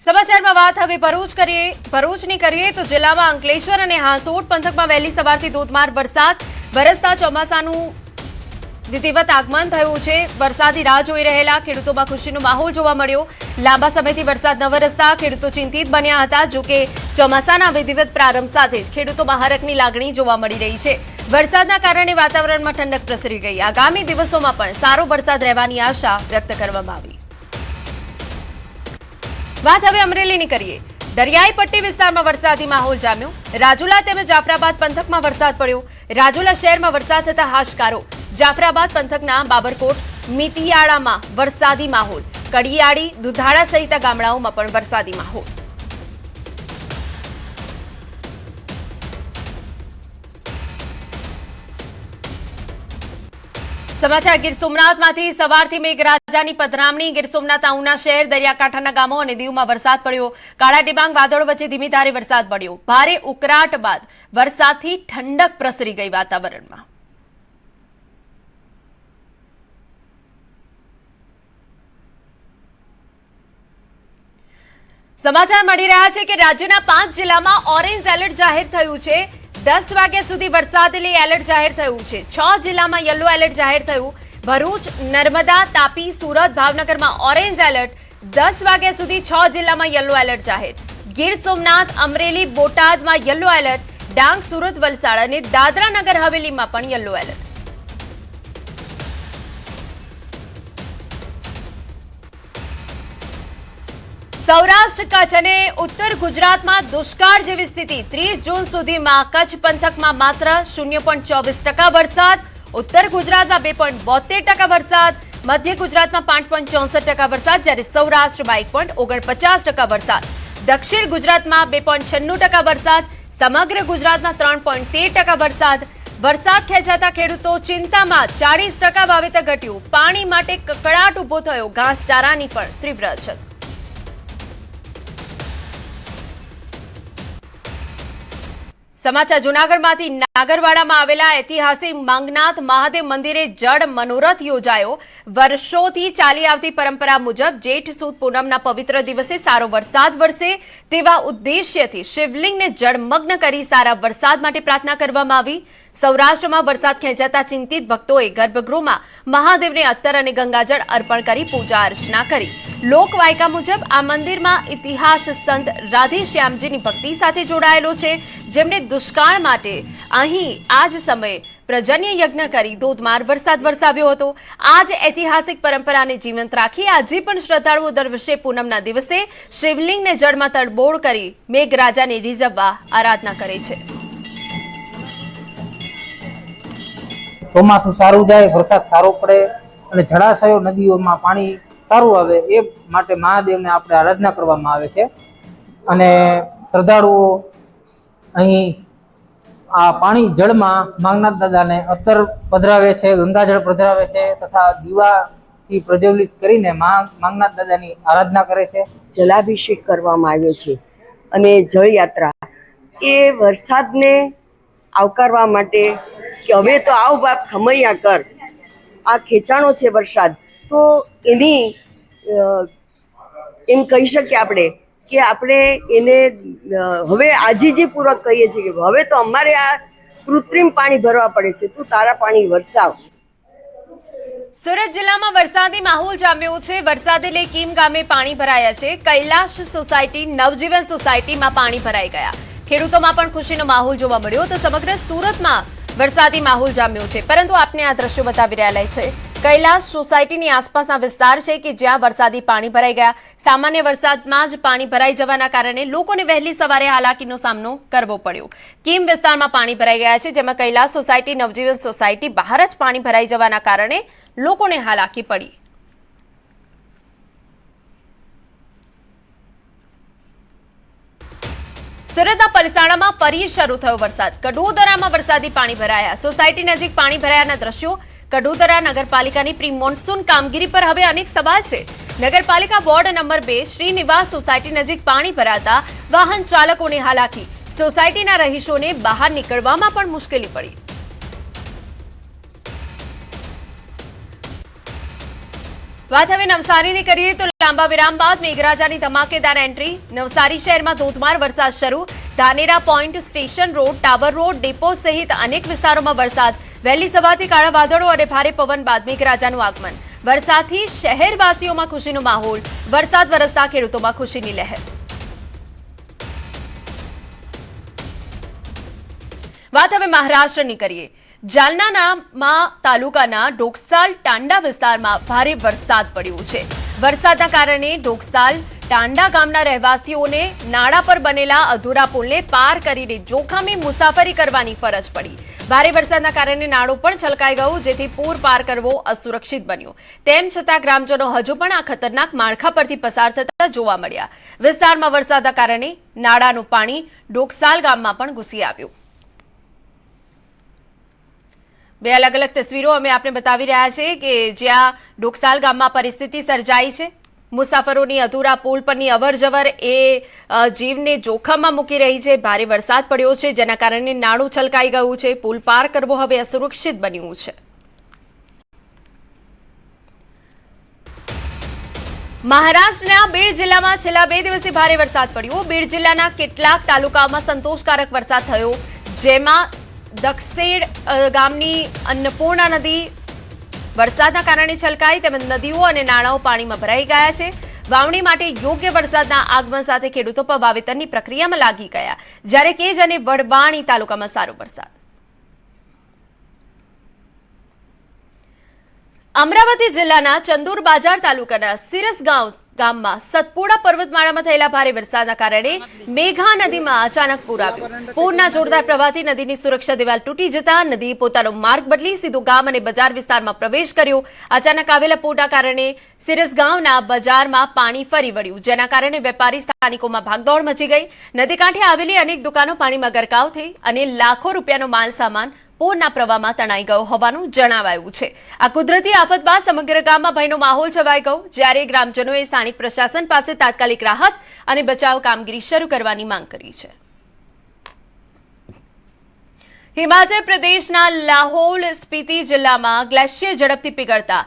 સમાચારમાં વાત હવે ભરૂચની કરીએ તો જિલ્લામાં અંકલેશ્વર અને હાંસોટ પંથકમાં વહેલી સવારથી ધોધમાર વરસાદ વરસતા ચોમાસાનું વિધિવત આગમન થયું છે। વરસાદની રાહ જોઈ રહેલા ખેડૂતોમાં ખુશીનો માહોલ જોવા મળ્યો। લાંબા સમયથી વરસાદ ન વરસતા ખેડૂતો ચિંતિત બન્યા હતા। જોકે ચોમાસાના વિધિવત પ્રારંભ સાથે જ ખેડૂતોમાં હરખની લાગણી જોવા મળી રહી છે। વરસાદના કારણે વાતાવરણમાં ઠંડક પ્રસરી ગઈ। આગામી દિવસોમાં પણ સારો વરસાદ રહેવાની આશા વ્યક્ત કરવામાં આવી। વાત હવે અમરેલીની કરીએ। દરિયાઈ પટ્ટી વિસ્તારમાં વરસાદી માહોલ જામ્યો। રાજુલા તેમજ જાફરાબાદ પંથકમાં વરસાદ પડ્યો। રાજુલા શહેરમાં વરસાદ થતા હાશકારો। જાફરાબાદ પંથકના બાબરકોટ મિતિયાળામાં વરસાદી માહોલ। કડિયાળી દુધાળા સહિત ગામડાઓમાં પણ વરસાદી માહોલ। સમાચાર ગીર સોમનાથમાંથી સવારથી મેઘરાજાની પધરામણી। ગીર સોમનાથ ઉના શહેર દરિયાકાંઠાના ગામો અને દીવમાં વરસાદ પડ્યો। કાળા ડિબાંગ વાદળો વચ્ચે ધીમી ધારે વરસાદ પડ્યો। ભારે ઉકળાટ બાદ વરસાદથી ઠંડક પ્રસરી ગઈ વાતાવરણમાં। સમાચાર મળી રહ્યા છે કે રાજ્યના 5 જિલ્લામાં ઓરેન્જ એલર્ટ જાહેર થયું છે। 10 વાગ્યા સુધી વરસાદની એલર્ટ જાહેર થયું છે। 6 જિલ્લામાં યલો એલર્ટ જાહેર થયું। ભરૂચ, નર્મદા, તાપી, સુરત, ભાવનગરમાં ઓરેન્જ એલર્ટ। 10 વાગ્યા સુધી 6 જિલ્લામાં યલો એલર્ટ જાહેર। ગીર સોમનાથ, અમરેલી, બોટાદમાં યલો એલર્ટ। ડાંગ, સુરત, વલસાડ અને દાદરા નગર હવેલીમાં પણ યલો એલર્ટ। સૌરાષ્ટ્ર, કચ્છ અને ઉત્તર ગુજરાતમાં દુષ્કાળ જેવી સ્થિતિ। 30 જૂન સુધીમાં કચ્છ પંથકમાં માત્ર 0.24% વરસાદ। ઉત્તર ગુજરાતમાં 2.72% વરસાદ। મધ્ય ગુજરાતમાં 5.64% વરસાદ, જ્યારે સૌરાષ્ટ્રમાં 1.49% વરસાદ। દક્ષિણ ગુજરાતમાં 2.96% વરસાદ। સમગ્ર ગુજરાતમાં 3.13% વરસાદ। વરસાદ ખેંચાતા ખેડૂતો ચિંતામાં। 40% વાવેતર ઘટ્યું। પાણી માટે કકળાટ ઉભો થયો। ઘાસચારાની પણ તીવ્ર અછત। સમાચાર જૂનાગઢમાંથી નાગરવાડામાં આવેલા ઐતિહાસિક માંગનાથ મહાદેવ મંદિરે જળ મનોરથ યોજાયો। વર્ષોથી ચાલી આવતી પરંપરા મુજબ જેઠ સુદ પૂનમના પવિત્ર દિવસે સારો વરસાદ વરસે તેવા ઉદ્દેશ્યથી શિવલિંગને જળમગ્ન કરી સારા વરસાદ માટે પ્રાર્થના કરવામાં આવી। સૌરાષ્ટ્રમાં વરસાદ ખેંચાતા ચિંતિત ભક્તોએ ગર્ભગૃહમાં મહાદેવને અત્તર અને ગંગાજળ અર્પણ કરી પૂજા અર્ચના કરી। લોકવાયકા મુજબ આ મંદિરમાં ઇતિહાસ સંત રાધેશ્યામજીની ભક્તિ સાથે જોડાયેલો છે, જેમણે દુષ્કાળ માટે અહીં આ જ સમયે પ્રજન્ય યજ્ઞ કરી ધોધમાર વરસાદ વરસાવ્યો હતો। આ જ ઐતિહાસિક પરંપરાને જીવંત રાખી આજે પણ શ્રદ્ધાળુઓ દર વર્ષે પૂનમના દિવસે શિવલિંગને જળમાં તડબોળ કરી મેઘરાજાને રીઝવવા આરાધના કરે છે। ચોમાસું સારું જાય, વરસાદ સારો પડે અને જળાશયો નદીઓમાં પાણી સારું આવે એ માટે મહાદેવને આપણે આરાધના કરવામાં આવે છે। અને શ્રદ્ધાળુઓ અહીં આ પાણી જળમાં માંગનાથ દાદાને અત્તર પધરાવે છે, ગંગાજળ પધરાવે છે તથા દીવાથી પ્રજ્વલિત કરીને માંગનાથ દાદાની આરાધના કરે છે। જલાભિષેક કરવામાં આવ્યો છે અને જળયાત્રા એ વરસાદને આવકારવા માટે કે હવે તો આવ બાપ ખમૈયા કર, આ ખેંચાણો છે વરસાદ, તો એની એમ કહી શકીએ આપણે કે આપણે એને હવે આજીજીપૂર્વક કહીએ છીએ કે હવે તો અમારે આ કૃત્રિમ પાણી ભરવા પડે છે, તું તારા પાણી વરસાવ। સુરત જિલ્લામાં વરસાદી માહોલ જામ્યો છે। વરસાદે લઈ કીમ ગામે પાણી ભરાયા છે। કૈલાશ સોસાયટી, નવજીવન સોસાયટીમાં પાણી ભરાઈ ગયા। ખેડૂતોમાં પણ ખુશીનો માહોલ જોવા મળ્યો તો સમગ્ર સુરતમાં વરસાદી માહોલ જામ્યો છે। પરંતુ આપને આ દ્રશ્યો બતાવી રહ્યા છે કૈલાશ સોસાયટીની આસપાસના વિસ્તાર છે કે જ્યાં વરસાદી પાણી ભરાઈ ગયા। સામાન્ય વરસાદમાં જ પાણી ભરાઈ જવાના કારણે લોકોને વહેલી સવારે હાલાકીનો સામનો કરવો પડ્યો। કીમ વિસ્તારમાં પાણી ભરાઈ ગયા છે, જેમાં કૈલાશ સોસાયટી, નવજીવન સોસાયટી બહાર જ પાણી ભરાઈ જવાના કારણે લોકોને હાલાકી પડી। સુરતના પલસાણામાં ફરી શરૂ થયો વરસાદ। કડોદરામાં વરસાદી પાણી ભરાયા। સોસાયટી નજીક પાણી ભરાયાના દ્રશ્યો। કડોદરા નગરપાલિકાની પ્રી મોન્સૂન કામગીરી પર હવે અનેક સવાલ છે। નગરપાલિકા વોર્ડ નંબર 2 શ્રીનિવાસ સોસાયટી નજીક પાણી ભરાતા વાહન ચાલકોને હાલાકી। સોસાયટીના રહીશોને બહાર નીકળવામાં પણ મુશ્કેલી પડી। વાત હવે નવસારીની કરીએ તો લાંબા વિરામ બાદ મેઘરાજાની ધમાકેદાર એન્ટ્રી. નવસારી શહેરમાં ધોધમાર વરસાદ શરૂ. Dhanera point, station road, tower road, depot સહિત અનેક વિસ્તારોમાં વરસાદ. વહેલી સવારથી કાળા વાદળો અને ભારે પવન બાદ મેઘરાજાનું આગમન. વરસાદથી શહેરવાસીઓમાં ખુશીનો માહોલ. વરસાદ વરસતા ખેડૂતોમાં ખુશીની લહેર. વાત હવે મહારાષ્ટ્રની કરીએ. જાલના તાલુકાના ડોકસાલ ટાંડા વિસ્તારમાં ભારે વરસાદ પડ્યો છે. વરસાદના કારણે ડોકસાલ ટાંડા ગામના રહેવાસીઓને નાળા પર બનેલા અધૂરા પુલને પાર કરીને જોખમી મુસાફરી કરવાની ફરજ પડી. ભારે વરસાદના કારણે નાળું પણ છલકાઈ ગયું, જેથી પૂર પાર કરવો અસુરક્ષિત બન્યો. તેમ છતાં ગ્રામજનો હજુ પણ આ ખતરનાક માળખા પરથી પસાર થતા જોવા મળ્યા. વિસ્તારમાં વરસાદના કારણે નાળાનું પાણી ડોકસાલ ગામમાં પણ ઘૂસી આવ્યું. બે અલગ અલગ તસવીરો અમે આપને બતાવી રહ્યા છે કે જ્યાં ડોકસાલ ગામમાં પરિસ્થિતિ સર્જાઈ છે. મુસાફરોની અધૂરા પુલ પરની અવરજવર એ જીવને જોખમમાં મૂકી રહી છે. ભારે વરસાદ પડ્યો છે, જેના કારણે નાળું છલકાઈ ગયું છે. પુલ પાર કરવો હવે અસુરક્ષિત બન્યું છે. મહારાષ્ટ્રના બીડ જિલ્લામાં છેલ્લા 2 દિવસથી ભારે વરસાદ પડ્યો. બીડ જિલ્લાના કેટલાક તાલુકાઓમાં સંતોષકારક વરસાદ થયો, જેમાં દક્ષેડ ગામની અન્નપૂર્ણા નદી વરસાદના કારણે છલકાઈ, તેમજ નદીઓ અને નાળાઓ પાણીમાં ભરાઈ ગયા છે. વાવણી માટે યોગ્ય વરસાદના આગમન સાથે ખેડૂતો પણ વાવેતરની પ્રક્રિયામાં લાગી ગયા, જ્યારે કેજ અને વડવાણી તાલુકામાં સારો વરસાદ. અમરાવતી જિલ્લાના ચંદુર બાજાર તાલુકાના સિરસગાંવ ગામમાં સતપુડા પર્વતમાળામાં થયેલા ભારે વરસાદના કારણે મેઘા નદીમાં અચાનક પૂર આવ્યું. પૂરના જોરદાર પ્રવાહથી નદીની સુરક્ષા દિવાલ તૂટી જતા નદી પોતાનો માર્ગ બદલી સીધો ગામ અને બજાર વિસ્તારમાં પ્રવેશ કર્યો. અચાનક આવેલા પૂરના કારણે સિરસગાંવના બજારમાં પાણી ફરી વળ્યું, જેના કારણે વેપારી સ્થાનિકોમાં ભાગદોડ મચી ગઈ. નદી કાંઠે આવેલી અનેક દુકાનો પાણીમાં ગરકાવ થઈ અને લાખો રૂપિયાનો માલ સામાન પૂરના પ્રવાહમાં તણાઈ ગયો હોવાનું જણાવાયું છે. આ કુદરતી આફત બાદ સમગ્ર ગામમાં ભયનો માહોલ છવાઈ ગયો, જ્યારે ગ્રામજનોએ સ્થાનિક પ્રશાસન પાસે તાત્કાલિક રાહત અને બચાવ કામગીરી શરૂ કરવાની માંગ કરી છે. હિમાચલ પ્રદેશના લાહૌલ સ્પીતિ જિલ્લામાં ગ્લેશિયર ઝડપથી પીગળતા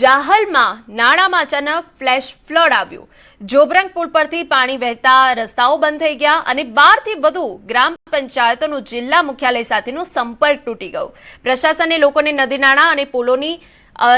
જાહલમાં નાળામાં અચાનક ફ્લેશ ફ્લડ આવ્યું. જોબરંગ પુલ પરથી પાણી વહેતા રસ્તાઓ બંધ થઈ ગયા અને 12 થી વધુ ગ્રામ પંચાયતોનો જિલ્લા મુખ્યાલય સાથેનો સંપર્ક તૂટી ગયો. પ્રશાસને લોકોને નદી નાળા અને પુલોની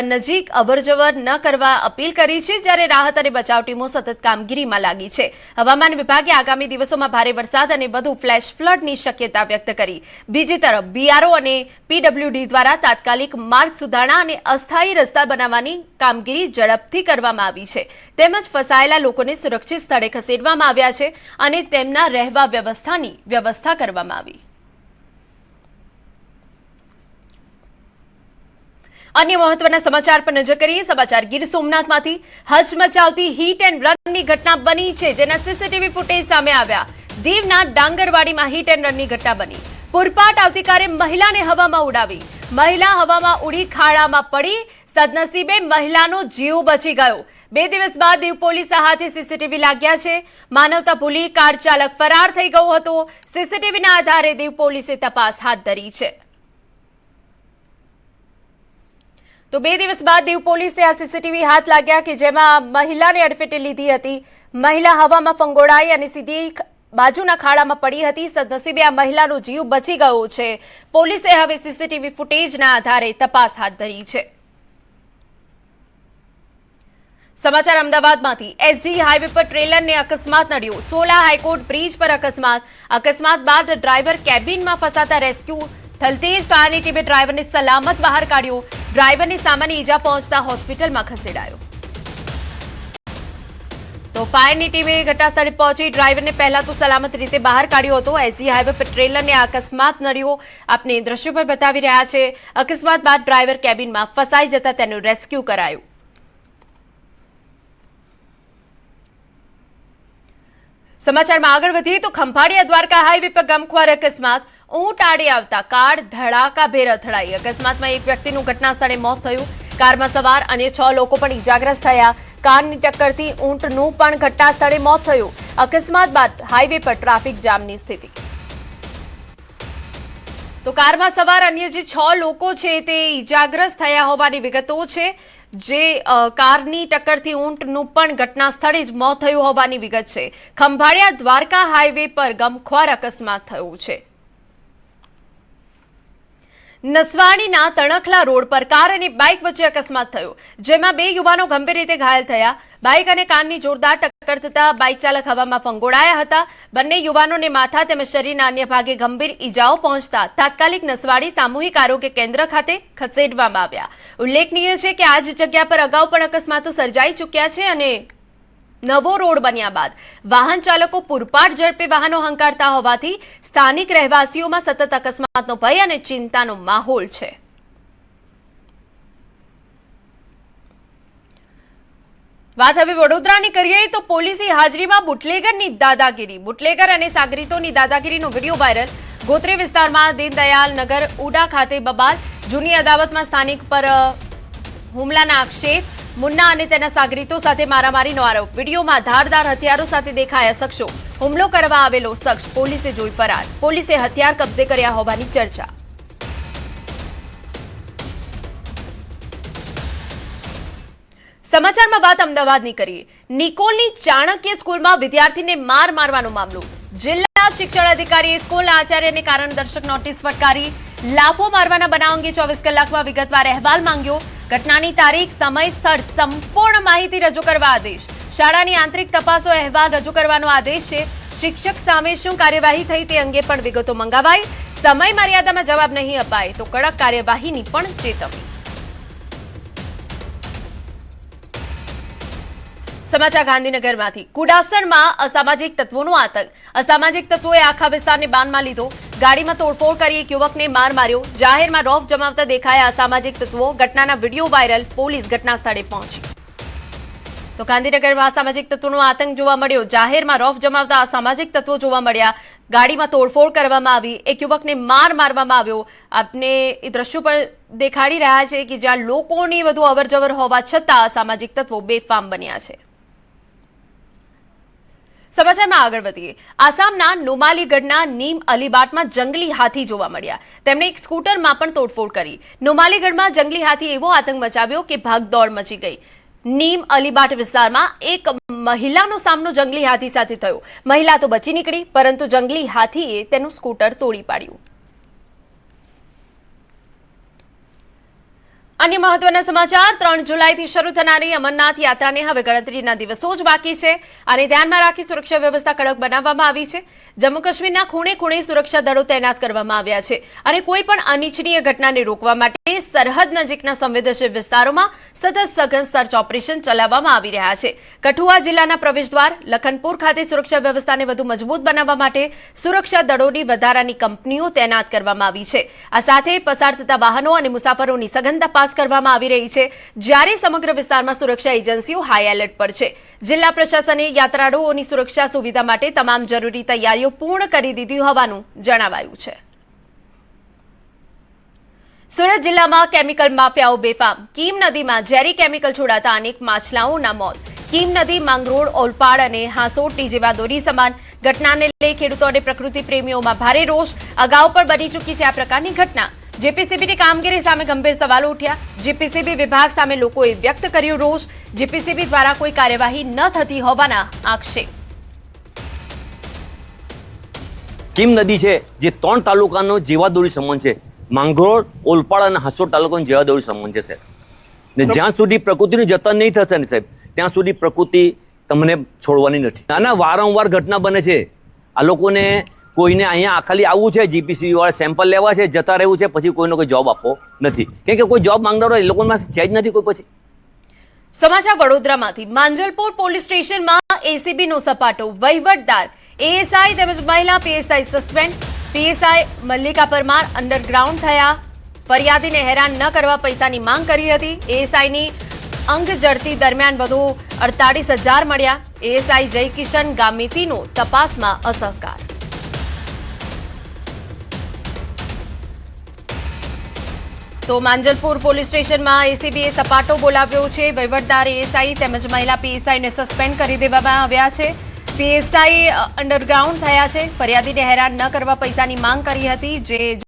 નજીક અવરજવર ન કરવા અપીલ કરી છે, જ્યારે રાહત અને બચાવ ટીમો સતત કામગીરીમાં લાગી છે. હવામાન વિભાગે આગામી દિવસોમાં ભારે વરસાદ અને વધુ ફ્લેશ ફ્લડની શક્યતા વ્યક્ત કરી. બીજી તરફ BRO અને PWD દ્વારા તાત્કાલિક માર્ગ સુધારણા અને અસ્થાયી રસ્તા બનાવવાની કામગીરી ઝડપથી કરવામાં આવી છે. તેમજ ફસાયેલા લોકોને સુરક્ષિત સ્થળે ખસેડવામાં આવ્યા છે અને તેમના રહેવા વ્યવસ્થાની વ્યવસ્થા કરવામાં આવી. અન્ય મહત્વના સમાચાર પર નજર કરીએ. સમાચાર ગીર સોમનાથમાંથી હચમચાવતી હિટ એન્ડ રનની ઘટના બની છે, જેના CCTV ફૂટેજ સામે આવ્યા. દીવના ડાંગરવાડીમાં હિટ એન્ડ રનની ઘટના બની. પૂરપાટ આવતીકાલે મહિલાને હવામાં ઉડાવી. મહિલા હવામાં ઉડી ખાડામાં પડી. સદનસીબે મહિલાનો જીવ બચી ગયો. 2 દિવસ બાદ દીવ પોલીસ હાથે CCTV લાગ્યા છે. માનવતા ભૂલી કાર ચાલક ફરાર થઈ ગયો હતો. CCTVના આધારે દીવ પોલીસે તપાસ હાથ ધરી છે. તો 2 દિવસ બાદ દીવ પોલીસે આ CCTV હાથ લાગ્યા કે જેમાં મહિલાને અડફેટે લીધી હતી. મહિલા હવામાં ફંગોળાઈ અને સીધી બાજુના ખાડામાં પડી હતી. સદનસીબે આ મહિલાનો જીવ બચી ગયો છે. પોલીસે હવે CCTV ફૂટેજના આધારે તપાસ હાથ ધરી છે. સમાચાર અમદાવાદમાંથી. SG હાઈવે પર ટ્રેલરને અકસ્માત નડ્યો. સોલા હાઈકોર્ટ બ્રિજ પર અકસ્માત બાદ ડ્રાઈવર કેબિનમાં ફસાતા રેસ્ક્યુ થલતેજ ફાયરની ટીમે ડ્રાઈવરને સલામત બહાર કાઢ્યો. ડ્રાઈવરની સામાન્ય ઈજા પહોંચતા હોસ્પિટલમાં ખસેડાયો. તો ફાયરની ટીમે ઘટનાસ્થળે પહોંચી ડ્રાઈવરને પહેલા તો સલામત રીતે બહાર કાઢ્યો હતો. SG હાઈવે પર ટ્રેલરને અકસ્માત નડ્યો. આપને દ્રશ્યો પર બતાવી રહ્યા છે. અકસ્માત બાદ ડ્રાઈવર કેબિનમાં ફસાઈ જતા તેનું રેસ્ક્યુ કરાયું. સમાચારમાં આગળ વધીએ તો ખંભાળિયા દ્વારકા હાઈવે પર ગમખ્વાર અકસ્માત. ઊંટ આડે આવતા કાર ધડાકાભેર અથડાઈ. અકસ્માતમાં એક વ્યક્તિનું ઘટના સ્થળે મોત થયું. કારમાં સવાર અન્ય 6 લોકો પણ ઈજાગ્રસ્ત થયા. કારની ટક્કરથી ઊંટનું પણ ઘટના સ્થળે મોત થયું. અકસ્માત બાદ હાઈવે પર ટ્રાફિક જામની સ્થિતિ. તો કારમાં સવાર અન્ય જે 6 લોકો છે તે ઈજાગ્રસ્ત થયા હોવાની વિગતો છે. જે કારની ટક્કરથી ઊંટનું પણ ઘટના સ્થળે જ મોત થયું હોવાની વિગત છે. ખંભાળિયા દ્વારકા હાઈવે પર ગમખ્વાર અકસ્માત થયો છે. નસવાડીના તણખલા રોડ પર કાર અને બાઇક વચ્ચે અકસ્માત થયો, જેમાં 2 યુવાનો ગંભીર રીતે ઘાયલ થયા. બાઇક અને કારની જોરદાર ટક્કર થતા બાઇક ચાલક હવામાં ફંગોળાયા હતા. બંને યુવાનોને માથા તેમજ શરીરના અન્ય ભાગે ગંભીર ઈજાઓ પહોંચતા તાત્કાલિક નસવાડી સામૂહિક આરોગ્ય કેન્દ્ર ખાતે ખસેડવામાં આવ્યા. ઉલ્લેખનીય છે કે આ જ જગ્યા પર અગાઉ પણ અકસ્માતો સર્જાઈ ચૂક્યા છે અને નવો રોડ બન્યા બાદ વાહન ચાલકો પૂરપાટ ઝડપે વાહનો હંકારતા હોવાથી સ્થાનિક રહેવાસીઓમાં સતત અકસ્માતનો ભય અને ચિંતાનો માહોલ છે. વાત હવે વડોદરાની કરીએ તો પોલીસની હાજરીમાં બુટલેગરની દાદાગીરી. બુટલેગર અને સાગરીતોની દાદાગીરીનો વિડીયો વાયરલ. ગોત્રી વિસ્તારમાં દીનદયાલ નગર ઉડા ખાતે બબાલ. જૂની અદાવતમાં સ્થાનિક પર હુમલાના આક્ષેપ. મુન્ના અને તેના સાગરીતો સાથે મારામારીનો આરોપ. વિડીયોમાં ધારદાર હથિયારો સાથે દેખાયા શખ્સો. હુમલો કરવા આવેલો શખ્સ પોલીસે જોઈ ફરાર. પોલીસે હથિયાર કબજે કર્યા હોવાની ચર્ચા. સમાચારમાં વાત અમદાવાદની કરીએ. નિકોલની ચાણક્ય સ્કૂલમાં વિદ્યાર્થીને માર મારવાનો મામલો. જિલ્લા શિક્ષણ અધિકારીએ સ્કૂલના આચાર્યને કારણદર્શક નોટિસ ફટકારી. લાફો મારવાના બનાવ અંગે 24 કલાકમાં વિગતવાર અહેવાલ માંગ્યો. ઘટનાની તારીખ, સમય, સ્થળ સંપૂર્ણ માહિતી રજૂ કરવા આદેશ. શાળાની આંતરિક તપાસો અહેવાલ રજૂ કરવાનો આદેશ છે. શિક્ષક સામે શું કાર્યવાહી થઈ તે અંગે પણ વિગતો મંગાવાઈ. સમય મર્યાદામાં જવાબ નહીં અપાય તો કડક કાર્યવાહીની પણ ચેતવણી. સમાચાર ગાંધીનગરમાંથી. કુડાસણમાં અસામાજિક તત્વોનો આતંક. અસામાજિક તત્વોએ આખા વિસ્તારને બાનમાં લીધો. ગાડીમાં તોડફોડ કરી એક યુવકને માર માર્યો. જાહેરમાં રોફ જમાવતા દેખાયા અસામાજિક તત્વો. ઘટનાના વિડીયો વાયરલ. પોલીસ ઘટના સ્થળે પહોંચી. તો ગાંધીનગરમાં અસામાજિક તત્વોનો આતંક જોવા મળ્યો. જાહેરમાં રોફ જમાવતા અસામાજિક તત્વો જોવા મળ્યા. ગાડીમાં તોડફોડ કરવામાં આવી. એક યુવકને માર મારવામાં આવ્યો. આપને એ દ્રશ્યો પણ દેખાડી રહ્યા છે કે જ્યાં લોકોની વધુ અવરજવર હોવા છતાં અસામાજિક તત્વો બેફામ બન્યા છે. સમાચારમાં આગળ વધીએ. આસામના નુમાલીગઢના નીમ અલીબાટમાં જંગલી હાથી જોવા મળ્યા. તેમણે એક સ્કૂટરમાં પણ તોડફોડ કરી. નુમાલીગઢમાં જંગલી હાથી એવો આતંક મચાવ્યો કે ભાગદોડ મચી ગઈ. નીમ અલીબાટ વિસ્તારમાં એક મહિલાનો સામનો જંગલી હાથી સાથે થયો. મહિલા તો બચી નીકળી, પરંતુ જંગલી હાથીએ તેનું સ્કૂટર તોડી પાડ્યું. અન્ય મહત્વના સમાચાર. 3 જુલાઈથી શરૂ થનારી અમરનાથ યાત્રાને હવે ગણતરીના દિવસો જ બાકી છે. આને ધ્યાનમાં રાખી સુરક્ષા વ્યવસ્થા કડક બનાવવામાં આવી છે. જમ્મુ કાશ્મીરના ખૂણે ખૂણે સુરક્ષા દળો તૈનાત કરવામાં આવ્યા છે અને કોઈ પણ અનિચ્છનીય ઘટનાને રોકવા માટે સરહદ નજીકના સંવેદનશીલ વિસ્તારોમાં સતત સઘન સર્ચ ઓપરેશન ચલાવવામાં આવી રહ્યા છે. કઠુઆ જિલ્લાના પ્રવેશદ્વાર લખનપુર ખાતે સુરક્ષા વ્યવસ્થાને વધુ મજબૂત બનાવવા માટે સુરક્ષા દળોની વધારાની કંપનીઓ તૈનાત કરવામાં આવી છે. આ સાથે પસાર થતા વાહનો અને મુસાફરોની સઘન તપાસ કરવામાં આવી રહી છે, જ્યારે સમગ્ર વિસ્તારમાં સુરક્ષા એજન્સીઓ હાઈ એલર્ટ પર છે. જિલ્લા પ્રશાસને યાત્રાળુઓની સુરક્ષા સુવિધા માટે તમામ જરૂરી તૈયારીઓ પૂર્ણ કરી દીધી હોવાનું જણાવાયું છે. સુરત જિલ્લામાં કેમિકલ માફિયાઓ બેફામ. કીમ નદીમાં ઝેરી કેમિકલ છોડાતા અનેક માછલાઓના મોત. કીમ નદી માંગરોળ, ઓલપાડ અને હાંસોટી જેવા દોરી સમાન. ઘટનાને લઈ ખેડૂતો અને પ્રકૃતિ પ્રેમીઓમાં ભારે રોષ. અગાઉ પણ બની ચૂકી છે આ પ્રકારની ઘટના. જીપીસીબીની કામગીરી સામે ગંભીર સવાલો ઉઠ્યા. જીપીસીબી વિભાગ સામે લોકોએ વ્યક્ત કર્યો રોષ. જીપીસીબી દ્વારા કોઈ કાર્યવાહી ન થતી હોવાના આક્ષેપ. કીમ નદી છે જે 3 તાલુકાનો જીવાદોરી સંબંધ છે. માંગરોળ, ઓલપાડ અને હાંસોટ તાલુકાનો જીવાદોરી સંબંધ છે. ને જ્યાં સુધી પ્રકૃતિનું જતન નહીં થશે ને સાહેબ, ત્યાં સુધી પ્રકૃતિ તમને છોડવાની નથી. આના વારંવાર ઘટના બને છે. આ લોકોને કોઈને અહીંયા ખાલી આવવું છે, જીપીસીબી વાળા સેમ્પલ લેવા છે, જતા રહેવું છે, પછી કોઈનો કોઈ જોબ આપવો નથી. કેમ કે કોઈ જોબ માંગનારો એ લોકોમાં છે જ નથી કોઈ. પછી સમાચાર વડોદરામાંથી. માંજલપુર પોલીસ સ્ટેશનમાં એસીબીનો સપાટો. વહીવટદાર, એએસઆઈ તેમજ મહિલા PSI suspend. PSI Mallika Parmar underground થયા. ફરિયાદીને હેરાન ન કરવા પૈસાની માંગ કરી હતી. એએસઆઈની અંગ જડતી દરમિયાન વધુ 48,000 મળ્યા. એએસઆઈ જયકિશન ગામિતીનો તપાસમાં અસહકાર. તો માંજલપુર પોલીસ સ્ટેશનમાં એસીબીએ સપાટો બોલાવ્યો છે. વહીવટદાર, એએસઆઈ તેમજ મહિલા પીએસઆઈને સસ્પેન્ડ કરી દેવામાં આવ્યા છે. પીએસઆઈ અંડરગ્રાઉન્ડ થયા છે. ફરિયાદીને હેરાન ન કરવા પૈસાની માંગ કરી હતી, જે